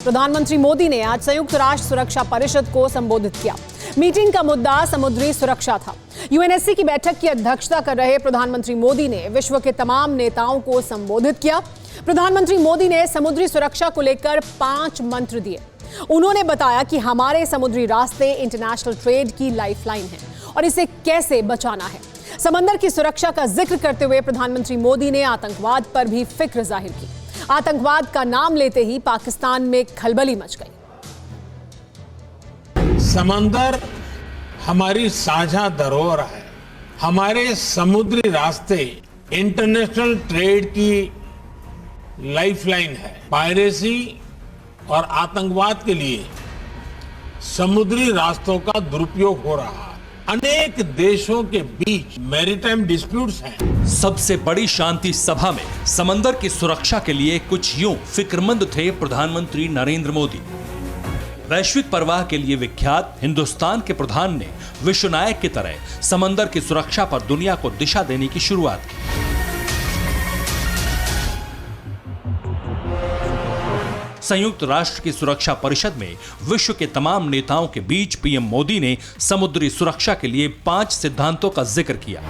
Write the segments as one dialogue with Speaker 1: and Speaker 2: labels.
Speaker 1: प्रधानमंत्री मोदी ने आज संयुक्त राष्ट्र सुरक्षा परिषद को संबोधित किया। मीटिंग का मुद्दा समुद्री सुरक्षा था। यूएनएससी की बैठक की अध्यक्षता कर रहे प्रधानमंत्री मोदी ने विश्व के तमाम नेताओं को संबोधित किया। प्रधानमंत्री मोदी ने समुद्री सुरक्षा को लेकर 5 मंत्र दिए। उन्होंने बताया कि हमारे समुद्री रास्ते इंटरनेशनल ट्रेड की लाइफलाइन है और इसे कैसे बचाना है। समंदर की सुरक्षा का जिक्र करते हुए प्रधानमंत्री मोदी ने आतंकवाद पर भी फिक्र जाहिर की। आतंकवाद का नाम लेते ही पाकिस्तान में खलबली मच गई।
Speaker 2: समंदर हमारी साझा धरोहर है। हमारे समुद्री रास्ते इंटरनेशनल ट्रेड की लाइफलाइन है। पायरेसी और आतंकवाद के लिए समुद्री रास्तों का दुरुपयोग हो रहा है। अनेक देशों के बीच मैरीटाइम डिस्प्यूट्स हैं।
Speaker 3: सबसे बड़ी शांति सभा में समंदर की सुरक्षा के लिए कुछ यूं फिक्रमंद थे प्रधानमंत्री नरेंद्र मोदी। वैश्विक परवाह के लिए विख्यात हिंदुस्तान के प्रधान ने विश्व नायक की तरह समंदर की सुरक्षा पर दुनिया को दिशा देने की शुरुआत की। संयुक्त राष्ट्र की सुरक्षा परिषद में विश्व के तमाम नेताओं के बीच पीएम मोदी ने समुद्री सुरक्षा के लिए 5 सिद्धांतों का जिक्र किया।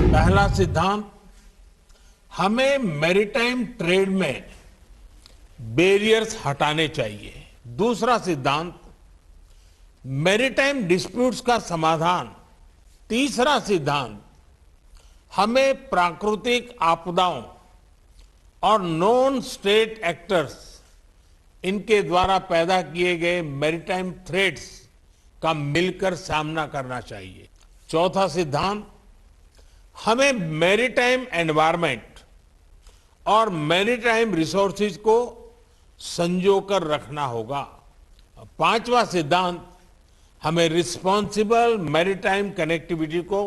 Speaker 2: पहला सिद्धांत, हमें मैरीटाइम ट्रेड में बैरियर्स हटाने चाहिए। दूसरा सिद्धांत, मैरीटाइम डिस्प्यूट्स का समाधान। तीसरा सिद्धांत, हमें प्राकृतिक आपदाओं और नॉन स्टेट एक्टर्स इनके द्वारा पैदा किए गए मैरीटाइम थ्रेट्स का मिलकर सामना करना चाहिए। चौथा सिद्धांत, हमें मैरीटाइम एनवायरनमेंट और मैरीटाइम रिसोर्सेज को संजोकर रखना होगा। 5वां सिद्धांत, हमें रिस्पॉन्सिबल मैरीटाइम कनेक्टिविटी को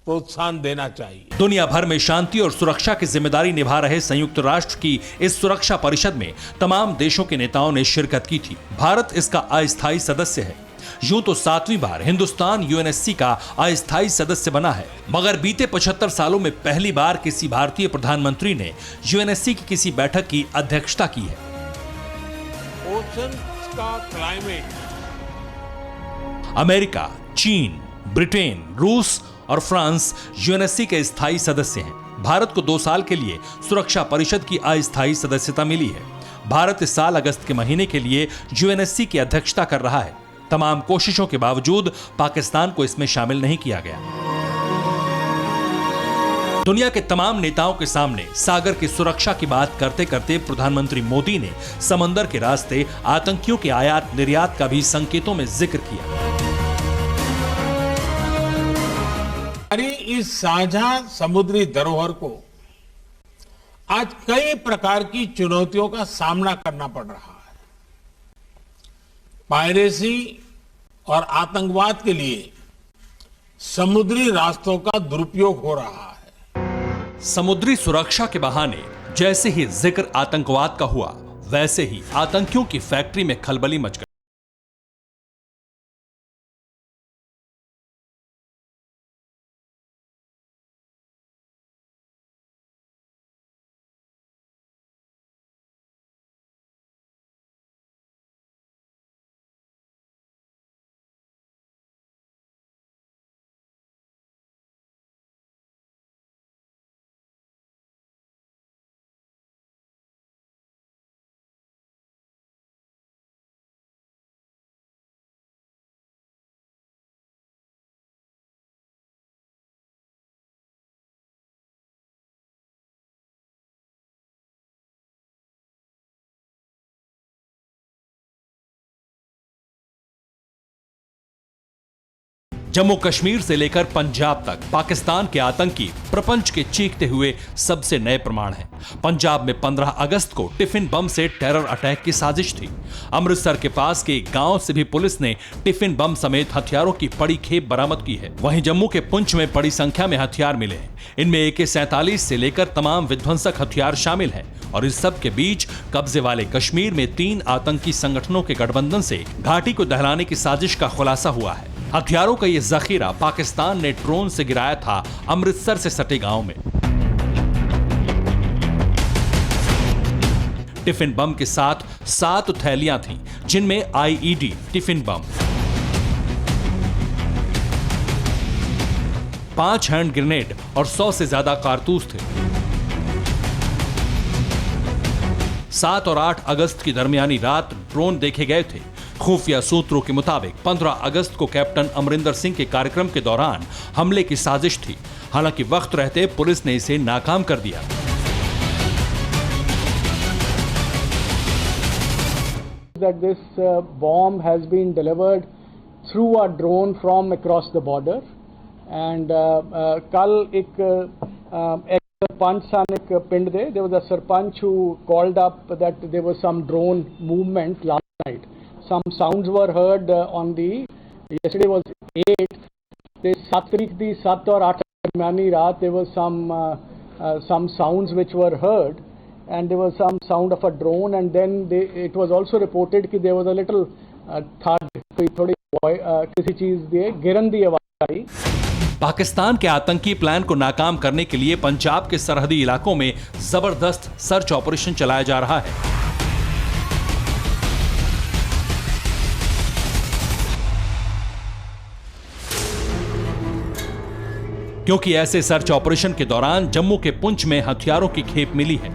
Speaker 2: प्रोत्साहन देना चाहिए।
Speaker 3: दुनिया भर में शांति और सुरक्षा की जिम्मेदारी निभा रहे संयुक्त राष्ट्र की इस सुरक्षा परिषद में तमाम देशों के नेताओं ने शिरकत की थी। भारत इसका अस्थायी सदस्य है। यूं तो 7वीं बार हिंदुस्तान यूएनएससी का अस्थायी सदस्य बना है, मगर बीते 75 सालों में पहली बार किसी भारतीय प्रधानमंत्री ने यूएनएससी की किसी बैठक की अध्यक्षता की है।
Speaker 2: ओशन का क्लाइमेट।
Speaker 3: अमेरिका, चीन, ब्रिटेन, रूस और फ्रांस यूएनएससी के स्थायी सदस्य हैं। भारत को 2 साल के लिए सुरक्षा परिषद की अस्थायी सदस्यता मिली है। भारत इस साल अगस्त के महीने के लिए यूएनएससी की अध्यक्षता कर रहा है। तमाम कोशिशों के बावजूद पाकिस्तान को इसमें शामिल नहीं किया गया। दुनिया के तमाम नेताओं के सामने सागर की सुरक्षा की बात करते करते प्रधानमंत्री मोदी ने समंदर के रास्ते आतंकियों के आयात निर्यात का भी संकेतों में जिक्र किया।
Speaker 2: हमारी इस साझा समुद्री धरोहर को आज कई प्रकार की चुनौतियों का सामना करना पड़ रहा है। पायरेसी और आतंकवाद के लिए समुद्री रास्तों का दुरुपयोग हो रहा है।
Speaker 3: समुद्री सुरक्षा के बहाने जैसे ही जिक्र आतंकवाद का हुआ, वैसे ही आतंकियों की फैक्ट्री में खलबली मच गई। जम्मू कश्मीर से लेकर पंजाब तक पाकिस्तान के आतंकी प्रपंच के चीखते हुए सबसे नए प्रमाण हैं। पंजाब में 15 अगस्त को टिफिन बम से टेरर अटैक की साजिश थी। अमृतसर के पास के एक गांव से भी पुलिस ने टिफिन बम समेत हथियारों की बड़ी खेप बरामद की है। वहीं जम्मू के पुंछ में बड़ी संख्या में हथियार मिले हैं। इनमें AK-47 से लेकर तमाम विध्वंसक हथियार शामिल हैं। और इस सब के बीच कब्जे वाले कश्मीर में 3 आतंकी संगठनों के गठबंधन से घाटी को दहलाने की साजिश का खुलासा हुआ है। हथियारों का यह जखीरा पाकिस्तान ने ड्रोन से गिराया था अमृतसर से सटे गांव में। टिफिन बम के साथ 7 थैलियां थीं, जिनमें IED tiffin bomb, 5 hand grenade और 100 से ज्यादा कारतूस थे। 7 और 8 अगस्त की दरमियानी रात ड्रोन देखे गए थे। खुफिया सूत्रों के मुताबिक 15 अगस्त को कैप्टन अमरिंदर सिंह के कार्यक्रम के दौरान हमले की साजिश थी। हालांकि वक्त रहते पुलिस ने इसे नाकाम कर दिया।
Speaker 4: That this bomb has been delivered through a drone from across the border, and कल एक सरपंच सन एक पिंड दे, there was a sarpanch who called up that there was some drone movement last night. Some sounds were heard on the, yesterday was 8, the 7 तारीख दी 7 और 8 दरमियानी रात, there was some sounds which were heard, and there was some sound of a drone, and then it was also reported कि there was a little thud, कोई थोड़ी किसी चीज दिए गिरन दी आवाज आई।
Speaker 3: पाकिस्तान के आतंकी प्लान को नाकाम करने के लिए पंजाब के सरहदी इलाकों में जबरदस्त सर्च ऑपरेशन चलाया जा रहा है। क्योंकि ऐसे सर्च ऑपरेशन के दौरान जम्मू के पुंछ में हथियारों की खेप मिली है।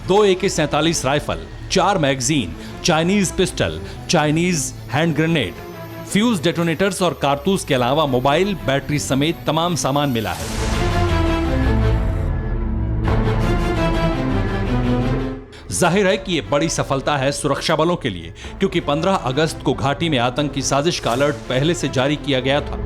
Speaker 3: 2 AK-47 rifle, 4 magazine, Chinese pistol, Chinese hand grenade, fuse detonators और कारतूस के अलावा मोबाइल, बैटरी समेत तमाम सामान मिला है। जाहिर है कि यह बड़ी सफलता है सुरक्षा बलों के लिए, क्योंकि 15 अगस्त को घाटी में आतंकी साजिश का अलर्ट पहले से जारी किया गया था।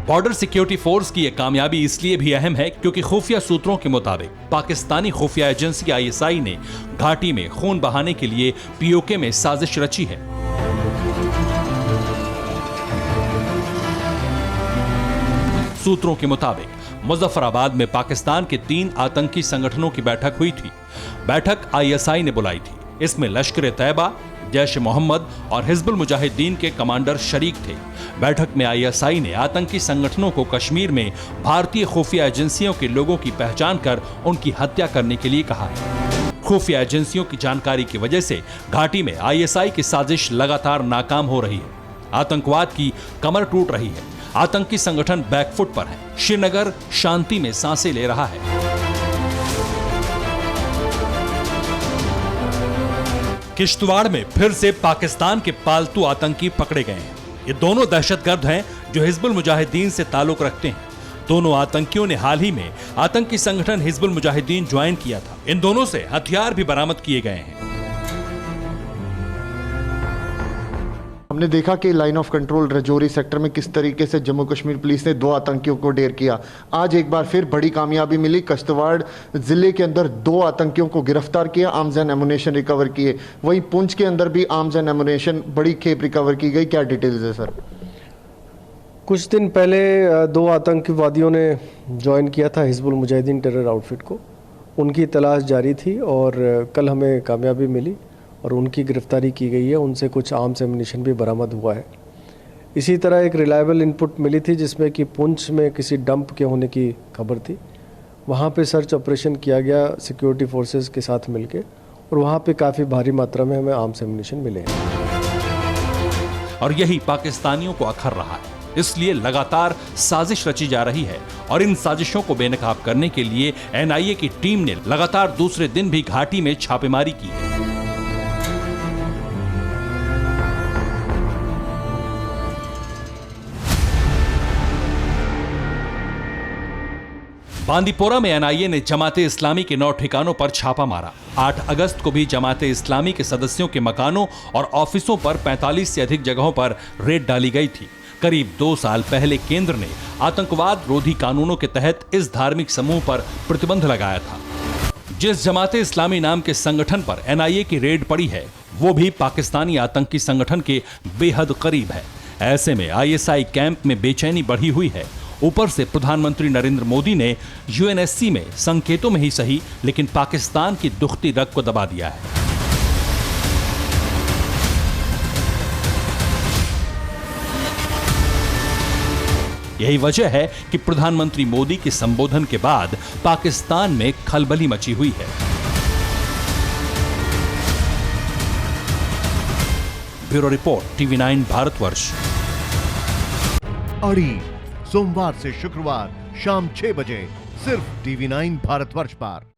Speaker 3: बॉर्डर सिक्योरिटी फोर्स की यह कामयाबी इसलिए भी अहम है क्योंकि खुफिया सूत्रों के मुताबिक पाकिस्तानी खुफिया एजेंसी ISI ने घाटी में खून बहाने के लिए POK में साजिश रची है। सूत्रों के मुताबिक मुजफ्फराबाद में पाकिस्तान के 3 आतंकी संगठनों की बैठक हुई थी। बैठक ISI ने बुलाई थी। इसमें लश्कर-ए-तैयबा, जैश-ए-मोहम्मद और हिजबुल मुजाहिदीन के कमांडर शरीक थे। बैठक में ISI ने आतंकी संगठनों को कश्मीर में भारतीय खुफिया एजेंसियों के लोगों की पहचान कर उनकी हत्या करने के लिए कहा है। खुफिया एजेंसियों की जानकारी की वजह से घाटी में ISI की साजिश लगातार नाकाम हो रही है। आतंकवाद की कमर टूट रही है। आतंकी संगठन बैकफुट पर है। श्रीनगर शांति में सांसें ले रहा है। किश्तवाड़ में फिर से पाकिस्तान के पालतू आतंकी पकड़े गए हैं। ये दोनों दहशतगर्द हैं जो हिजबुल मुजाहिदीन से ताल्लुक रखते हैं। दोनों आतंकियों ने हाल ही में आतंकी संगठन हिजबुल मुजाहिदीन ज्वाइन किया था। इन दोनों से हथियार भी बरामद किए गए हैं।
Speaker 5: हमने देखा कि line of control Rajouri sector में किस तरीके से जम्मू कश्मीर पुलिस ने 2 आतंकियों को ढेर किया। आज एक बार फिर बड़ी कामयाबी मिली। किश्तवाड़ जिले के अंदर 2 आतंकियों को गिरफ्तार किया, आर्म्स एंड एमुनेशन रिकवर किए। वहीं पुंछ के अंदर भी आर्म्स एंड एमुनेशन बड़ी खेप रिकवर की गई। क्या डिटेल्स है सर?
Speaker 6: कुछ दिन पहले 2 आतंकवादियों ने ज्वाइन किया था हिजबुल मुजाहिदीन टेरर आउटफिट को। उनकी तलाश जारी थी और कल हमें कामयाबी मिली और उनकी गिरफ्तारी की गई है। उनसे कुछ आर्म्स एमुनेशन भी बरामद हुआ है। इसी तरह एक रिलायबल इनपुट मिली थी जिसमें कि पुंछ में किसी डंप के होने की खबर थी। वहाँ पे सर्च ऑपरेशन किया गया सिक्योरिटी फोर्सेस के साथ मिलके और वहाँ पे काफ़ी भारी मात्रा में हमें आर्म्स एमुनेशन मिले हैं।
Speaker 3: और यही पाकिस्तानियों को अखर रहा है। इसलिए लगातार साजिश रची जा रही है और इन साजिशों को बेनकाब करने के लिए NIA की टीम ने लगातार दूसरे दिन भी घाटी में छापेमारी की है। बांदीपोरा में NIA ने जमाते इस्लामी के 9 ठिकानों पर छापा मारा। 8 अगस्त को भी जमाते इस्लामी के सदस्यों के मकानों और ऑफिसों पर 45 से अधिक जगहों पर रेड डाली गई थी। करीब 2 साल पहले केंद्र ने आतंकवाद रोधी कानूनों के तहत इस धार्मिक समूह पर प्रतिबंध लगाया था। जिस जमाते इस्लामी नाम के संगठन पर NIA की रेड पड़ी है वो भी पाकिस्तानी आतंकी संगठन के बेहद करीब है। ऐसे में ISI कैंप में बेचैनी बढ़ी हुई है। ऊपर से प्रधानमंत्री नरेंद्र मोदी ने UNSC में संकेतों में ही सही लेकिन पाकिस्तान की दुखती रग को दबा दिया है। यही वजह है कि प्रधानमंत्री मोदी के संबोधन के बाद पाकिस्तान में खलबली मची हुई है। Bureau report, TV9 Bharatvarsh.
Speaker 7: अड़ी सोमवार से शुक्रवार शाम 6 बजे सिर्फ TV9 भारतवर्ष पर।